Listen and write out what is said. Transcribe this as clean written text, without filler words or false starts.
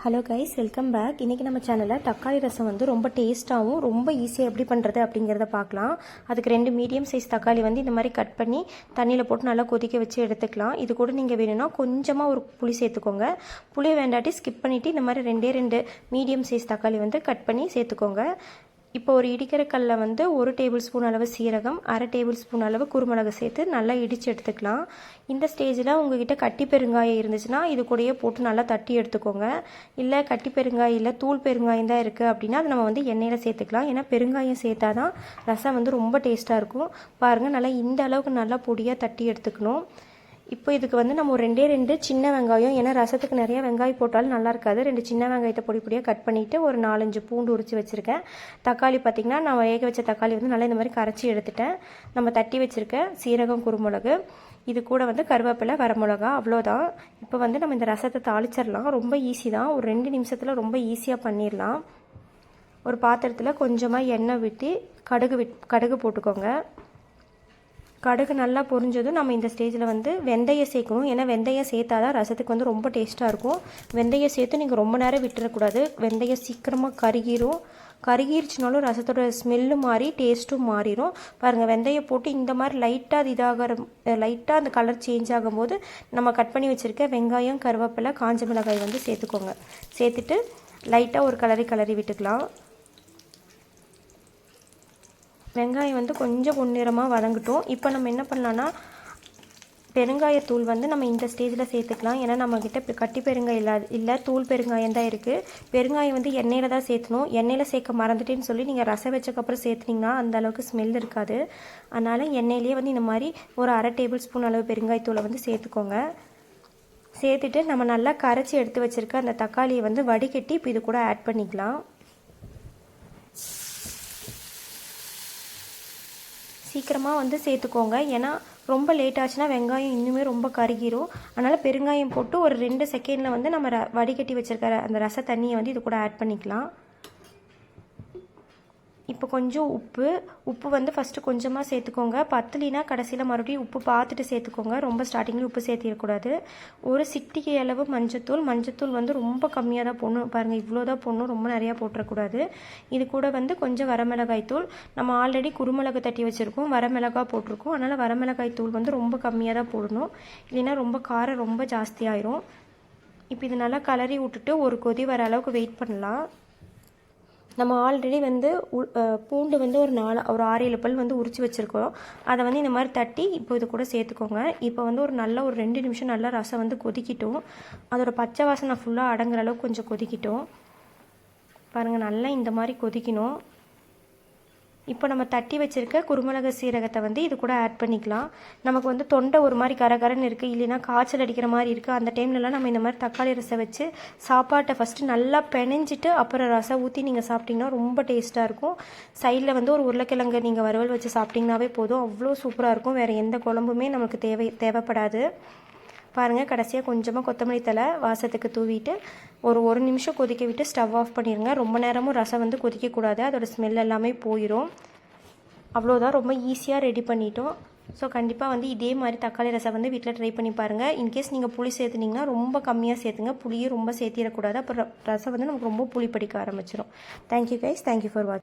Hello guys, welcome back. இன்றைக்கி நம்ம சேனலில் தக்காளி ரசம் வந்து ரொம்ப டேஸ்ட்டாகவும் ரொம்ப ஈஸியாக எப்படி பண்ணுறது அப்படிங்கிறத பார்க்கலாம். அதுக்கு 2 மீடியம் சைஸ் தக்காளி வந்து இந்த மாதிரி கட் பண்ணி தண்ணியில் போட்டு நல்லா கொதிக்க வச்சு எடுத்துக்கலாம். இது கூட நீங்கள் வேணும்னா கொஞ்சமாக ஒரு புளி சேர்த்துக்கோங்க. புளி வேண்டாட்டி ஸ்கிப் பண்ணிவிட்டு இந்த மாதிரி 2 மீடியம் சைஸ் தக்காளி வந்து கட் பண்ணி சேர்த்துக்கோங்க. இப்போ ஒரு இடிக்கிற கல்லில் வந்து 1 டேபிள் ஸ்பூன் அளவு சீரகம், 1/2 டேபிள் ஸ்பூன் அளவு குருமிளகு சேர்த்து நல்லா இடித்து எடுத்துக்கலாம். இந்த ஸ்டேஜில் உங்ககிட்ட கட்டி பெருங்காயம் இருந்துச்சுன்னா இது கூடயே போட்டு நல்லா தட்டி எடுத்துக்கோங்க. இல்லை கட்டி பெருங்காயம் இல்லை தூள் பெருங்காயம் தான் இருக்குது அப்படின்னா அது நம்ம வந்து எண்ணெயில் சேர்த்துக்கலாம். ஏன்னா பெருங்காயம் சேர்த்தா தான் ரசம் வந்து ரொம்ப டேஸ்ட்டாக இருக்கும். பாருங்கள், நல்லா இந்த அளவுக்கு நல்லா பொடியாக தட்டி எடுத்துக்கணும். இப்போ இதுக்கு வந்து நம்ம ஒரு 2 சின்ன வெங்காயம், ஏன்னா ரசத்துக்கு நிறைய வெங்காயம் போட்டாலும் நல்லா இருக்காது, 2 சின்ன வெங்காயத்தை பொடி பொடியாக கட் பண்ணிவிட்டு ஒரு 4-5 பூண்டு உரித்து வச்சுருக்கேன். தக்காளி பார்த்திங்கன்னா நான் வேக வச்ச தக்காளி வந்து நல்லா இந்த மாதிரி கரைச்சி எடுத்துட்டேன். நம்ம தட்டி வச்சுருக்கேன் சீரகம், குருமிளகு, இது கூட வந்து கருவேப்பிலை, வரமிளகா, அவ்வளோதான். இப்போ வந்து நம்ம இந்த ரசத்தை தாளிச்சிடலாம். ரொம்ப ஈஸி தான், ஒரு 2 நிமிஷத்தில் ரொம்ப ஈஸியாக பண்ணிடலாம். ஒரு பாத்திரத்தில் கொஞ்சமாக எண்ணெய் விட்டு கடுகு போட்டுக்கோங்க. கடுகு நல்லா பொரிஞ்சதும் நம்ம இந்த ஸ்டேஜில் வந்து வெந்தயம் சேர்க்கணும். ஏன்னா வெந்தயம் சேர்த்தா தான் ரசத்துக்கு வந்து ரொம்ப டேஸ்ட்டாக இருக்கும். வெந்தயம் சேர்த்து நீங்கள் ரொம்ப நேரம் விட்டுறக்கூடாது. வெந்தயம் சீக்கிரமாக கருகிருச்சுனாலும் ரசத்தோட ஸ்மெல்லு மாறி டேஸ்ட்டும் மாறிடும். பாருங்கள், வெந்தயம் போட்டு இந்த மாதிரி லைட்டாக அந்த கலர் சேஞ்ச் ஆகும்போது நம்ம கட் பண்ணி வச்சுருக்க வெங்காயம், கருவேப்பிலை, காஞ்ச மிளகாய் வந்து சேர்த்துக்கோங்க. சேர்த்துட்டு லைட்டாக ஒரு கிளறி விட்டுக்கலாம். வெங்காயம் வந்து கொஞ்சம் பொன்னிறமாக வதங்கட்டும். இப்போ நம்ம என்ன பண்ணலான்னா பெருங்காயத்தூள் வந்து நம்ம இந்த ஸ்டேஜில் சேர்த்துக்கலாம். ஏன்னா நம்மக்கிட்ட கட்டி பெருங்காயம் இல்லை தூள் பெருங்காயம் தான் இருக்குது. பெருங்காயம் வந்து எண்ணெயில் தான் சேர்த்தணும். எண்ணெயில் சேர்க்க மறந்துட்டேன்னு சொல்லி நீங்கள் ரசம் வச்சக்கப்புறம் சேர்த்துனீங்கன்னா அந்த அளவுக்கு ஸ்மெல் இருக்காது. அதனால் எண்ணெயிலேயே வந்து இந்த மாதிரி ஒரு 1/2 டேபிள் ஸ்பூன் அளவு பெருங்காயத்தூளை வந்து சேர்த்துக்கோங்க. சேர்த்துட்டு நம்ம நல்லா கரைச்சி எடுத்து வச்சுருக்க அந்த தக்காளியை வந்து வடிகட்டி இப்போ இது கூட ஆட் பண்ணிக்கலாம். சீக்கிரமாக வந்து சேர்த்துக்கோங்க. ஏன்னா ரொம்ப லேட் ஆச்சுன்னா வெங்காயம் இன்னுமே ரொம்ப கருகிரும். அதனால் பெருங்காயம் போட்டு ஒரு 2 செகண்டில் வந்து நம்ம வடிகட்டி வச்சுருக்கிற அந்த ரச தண்ணியை வந்து இது கூட ஆட் பண்ணிக்கலாம். இப்போ கொஞ்சம் உப்பு வந்து ஃபஸ்ட்டு கொஞ்சமாக சேர்த்துக்கோங்க. பத்தலினா கடைசியில் மறுபடியும் உப்பு பார்த்துட்டு சேர்த்துக்கோங்க. ரொம்ப ஸ்டார்டிங்கில் உப்பு சேர்த்திடக்கூடாது. ஒரு சிட்டிகை அளவு மஞ்சத்தூள் வந்து ரொம்ப கம்மியாக தான் போடணும். பாருங்கள், இவ்வளோ தான் போடணும், ரொம்ப நிறையா போட்டுறக்கூடாது. இது கூட வந்து கொஞ்சம் வரமிளகாய் தூள், நம்ம ஆல்ரெடி குருமிளகு தட்டி வச்சுருக்கோம், வரமிளகாய் போட்டிருக்கோம். அதனால் வரமிளகாய் தூள் வந்து ரொம்ப கம்மியாக தான் போடணும், இல்லைன்னா ரொம்ப காரம் ரொம்ப ஜாஸ்தியாயிரும். இப்போ இது நல்லா கலரி விட்டுட்டு ஒரு கொதி வர அளவுக்கு வெயிட் பண்ணலாம். நம்ம ஆல்ரெடி வந்து பூண்டு வந்து ஒரு 6-7 பல் வந்து உரித்து வச்சுருக்கோம். அதை வந்து இந்த மாதிரி தட்டி இப்போ இது கூட சேர்த்துக்கோங்க. இப்போ வந்து ஒரு 2 நிமிஷம் நல்லா ரசம் வந்து கொதிக்கிட்டோம். அதோட பச்சை வாசனை ஃபுல்லாக அடங்குற அளவுக்கு கொஞ்சம் கொதிக்கிட்டோம். பாருங்கள், நல்லா இந்த மாதிரி கொதிக்கணும். இப்போ நம்ம தட்டி வச்சுருக்க குருமிளகு சீரகத்தை வந்து இது கூட ஆட் பண்ணிக்கலாம். நமக்கு வந்து தொண்டை ஒரு மாதிரி கரகரன்னு இருக்குது, இல்லைன்னா காய்ச்சல் அடிக்கிற மாதிரி இருக்குது, அந்த டைம்லலாம் நம்ம இந்த மாதிரி தக்காளி ரசம் வச்சு சாப்பாட்டை ஃபஸ்ட்டு நல்லா பெனஞ்சிட்டு அப்புறம் ரசம் ஊற்றி நீங்கள் சாப்பிட்டிங்கன்னா ரொம்ப டேஸ்ட்டாக இருக்கும். சைடில் வந்து ஒரு உருளைக்கிழங்கு நீங்கள் வறுவல் வச்சு சாப்பிட்டிங்கனாவே போதும், அவ்வளோ சூப்பராக இருக்கும். வேறு எந்த குழம்புமே நமக்கு தேவைப்படாது. பாருங்கள், கடைசியாக கொஞ்சமாக கொத்தமல்லி தழை வாசத்துக்கு தூவிட்டு ஒரு நிமிஷம் கொதிக்க விட்டு ஸ்டவ் ஆஃப் பண்ணிடுங்க. ரொம்ப நேரமும் ரசம் வந்து கொதிக்கக்கூடாது, அதோட ஸ்மெல் எல்லாமே போயிடும். அவ்வளோதான், ரொம்ப ஈஸியாக ரெடி பண்ணிட்டோம். ஸோ கண்டிப்பாக வந்து இதே மாதிரி தக்காளி ரசம் வந்து வீட்டில் ட்ரை பண்ணி பாருங்கள். இன்கேஸ் நீங்கள் புளி சேர்த்துனீங்கன்னா ரொம்ப கம்மியாக சேர்த்துங்க, புளியும் ரொம்ப சேர்த்திடக்கூடாது. அப்புறம் ரசம் வந்து நமக்கு ரொம்ப புளி படிக்க ஆரம்பிச்சிடும். தேங்க்யூ கைஸ், தேங்க்யூ ஃபார் வாட்சிங்.